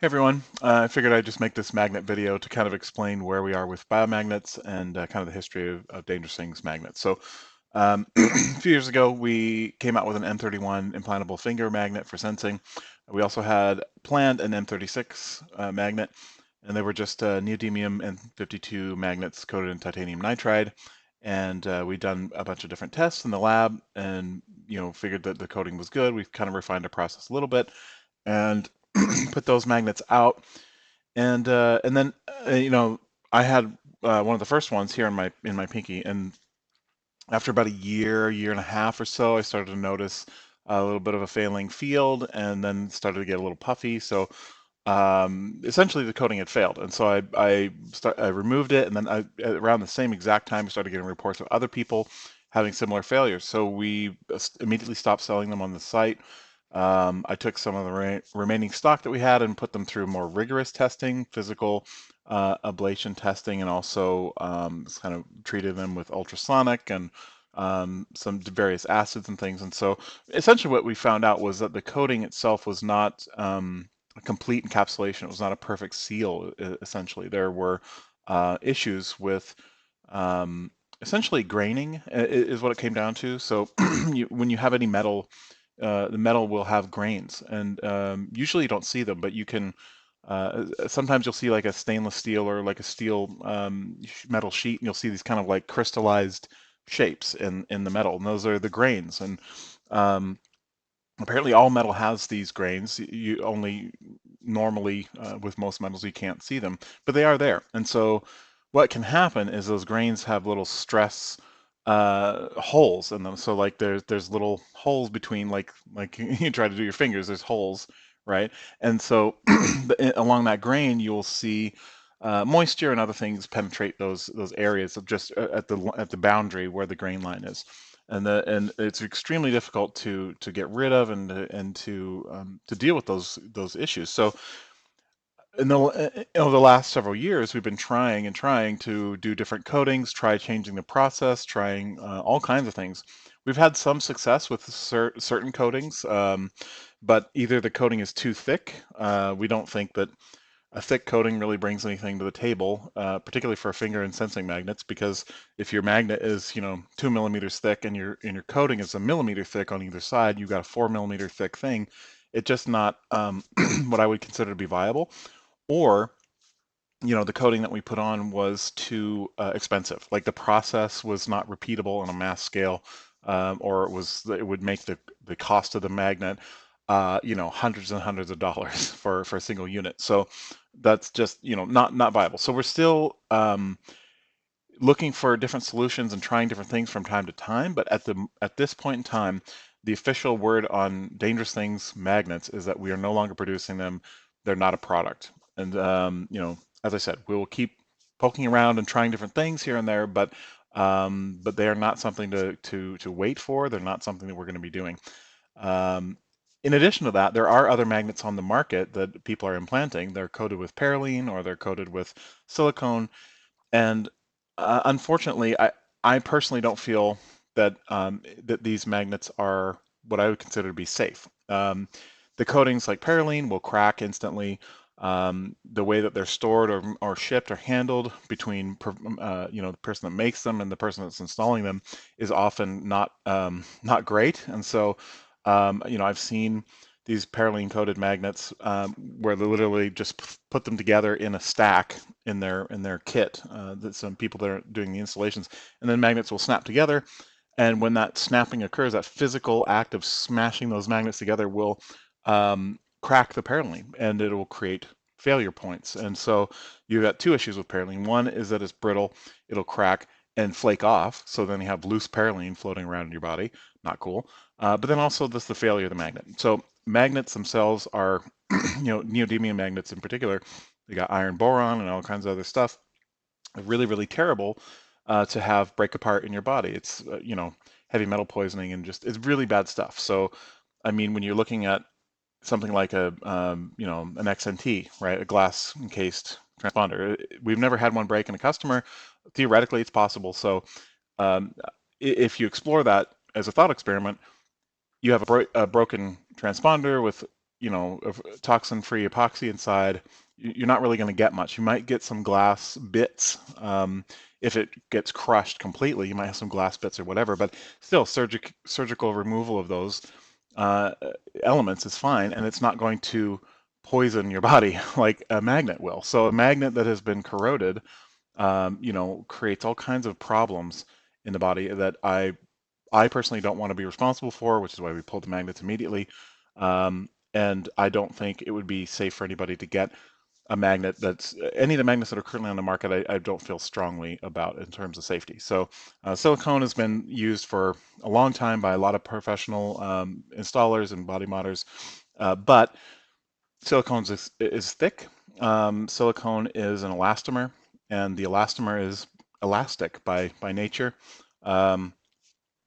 Hey everyone, I figured I'd just make this magnet video to kind of explain where we are with biomagnets and kind of the history of dangerous things magnets. A few years ago, we came out with an M31 implantable finger magnet for sensing. We also had planned an M36 magnet, and they were just neodymium N52 magnets coated in titanium nitride. And we'd done a bunch of different tests in the lab, and figured that the coating was good. We've kind of refined our process a little bit, and put those magnets out, and then I had one of the first ones here in my pinky, and after about a year and a half or so, I started to notice a little bit of a failing field, and then started to get a little puffy. So essentially, the coating had failed, and so I removed it, and then around the same exact time, I started getting reports of other people having similar failures. So we immediately stopped selling them on the site. I took some of the remaining stock that we had and put them through more rigorous testing, physical ablation testing, and also kind of treated them with ultrasonic and some various acids and things. And so essentially what we found out was that the coating itself was not a complete encapsulation. It was not a perfect seal, essentially. There were issues with essentially graining is what it came down to. So when you have any metal, the metal will have grains, and usually you don't see them, but you can. Sometimes you'll see like a stainless steel or like a steel metal sheet, and you'll see these kind of like crystallized shapes in the metal, and those are the grains. And um, apparently, all metal has these grains. You only normally, with most metals, you can't see them, but they are there. And so, what can happen is those grains have little stress holes in them. So, like there's little holes between like you try to do your fingers. There's holes, right? And so, along that grain, you'll see. Moisture and other things penetrate those areas of just at the boundary where the grain line is, and it's extremely difficult to get rid of and to deal with those issues. So over the last several years, we've been trying and trying to do different coatings, try changing the process, trying all kinds of things. We've had some success with certain coatings, but either the coating is too thick. We don't think that a thick coating really brings anything to the table, particularly for finger and sensing magnets, because if your magnet is, 2 millimeters thick and your coating is a millimeter thick on either side, you've got a 4 millimeter thick thing. It's just not what I would consider to be viable. Or, the coating that we put on was too expensive. Like the process was not repeatable on a mass scale, or it would make the cost of the magnet, hundreds and hundreds of dollars for a single unit. So that's just, not viable. So we're still looking for different solutions and trying different things from time to time. But at this point in time, the official word on dangerous things magnets is that we are no longer producing them. They're not a product. And as I said, we will keep poking around and trying different things here and there, but they are not something to wait for. They're not something that we're going to be doing. Um, in addition to that, there are other magnets on the market that people are implanting. They're coated with parylene or they're coated with silicone, and unfortunately, I personally don't feel that these magnets are what I would consider to be safe. The coatings like parylene will crack instantly. The way that they're stored or shipped or handled between the person that makes them and the person that's installing them is often not great. And so I've seen these parylene coated magnets where they literally just put them together in a stack in their kit. That some people that are doing the installations, and then magnets will snap together. And when that snapping occurs, that physical act of smashing those magnets together will crack the parylene, and it will create failure points. And so you've got two issues with parylene. One is that it's brittle; it'll crack and flake off. So then you have loose parylene floating around in your body. Not cool. But then also this the failure of the magnet. So magnets themselves are, neodymium magnets in particular. They got iron boron and all kinds of other stuff. Really, really terrible to have break apart in your body. It's heavy metal poisoning and just it's really bad stuff. So I mean, when you're looking at something like an XNT, right, a glass encased transponder, we've never had one break in a customer. Theoretically, it's possible. So um, if you explore that as a thought experiment, you have a broken transponder with toxin-free epoxy inside, you're not really going to get much. You might get some glass bits. If it gets crushed completely, you might have some glass bits or whatever, but still, surgical removal of those uh, elements is fine, and it's not going to poison your body like a magnet will. So a magnet that has been corroded, creates all kinds of problems in the body that I personally don't want to be responsible for, which is why we pulled the magnets immediately. And I don't think it would be safe for anybody to get a magnet that's any of the magnets that are currently on the market. I don't feel strongly about in terms of safety. So silicone has been used for a long time by a lot of professional installers and body modders, but silicone is thick. Silicone is an elastomer, and the elastomer is elastic by nature. Um,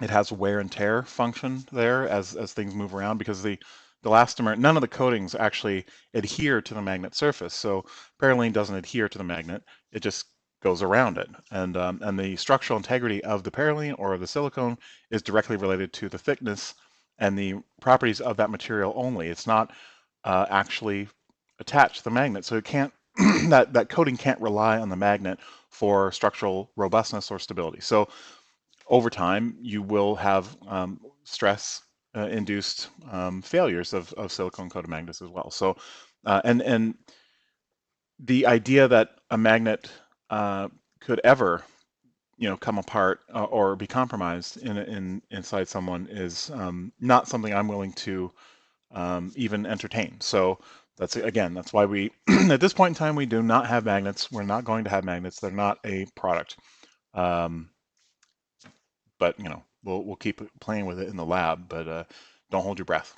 it has wear and tear function there as things move around because the elastomer, none of the coatings actually adhere to the magnet surface. So Parylene doesn't adhere to the magnet; it just goes around it. And the structural integrity of the Parylene or the silicone is directly related to the thickness and the properties of that material only. It's not actually attached to the magnet, so it can't that coating can't rely on the magnet for structural robustness or stability. So over time, you will have stress induced failures of silicone coated magnets as well. So, and the idea that a magnet could ever, come apart or be compromised inside someone is not something I'm willing to even entertain. So that's why we at this point in time we do not have magnets. We're not going to have magnets. They're not a product. Um, but we'll keep playing with it in the lab, but don't hold your breath.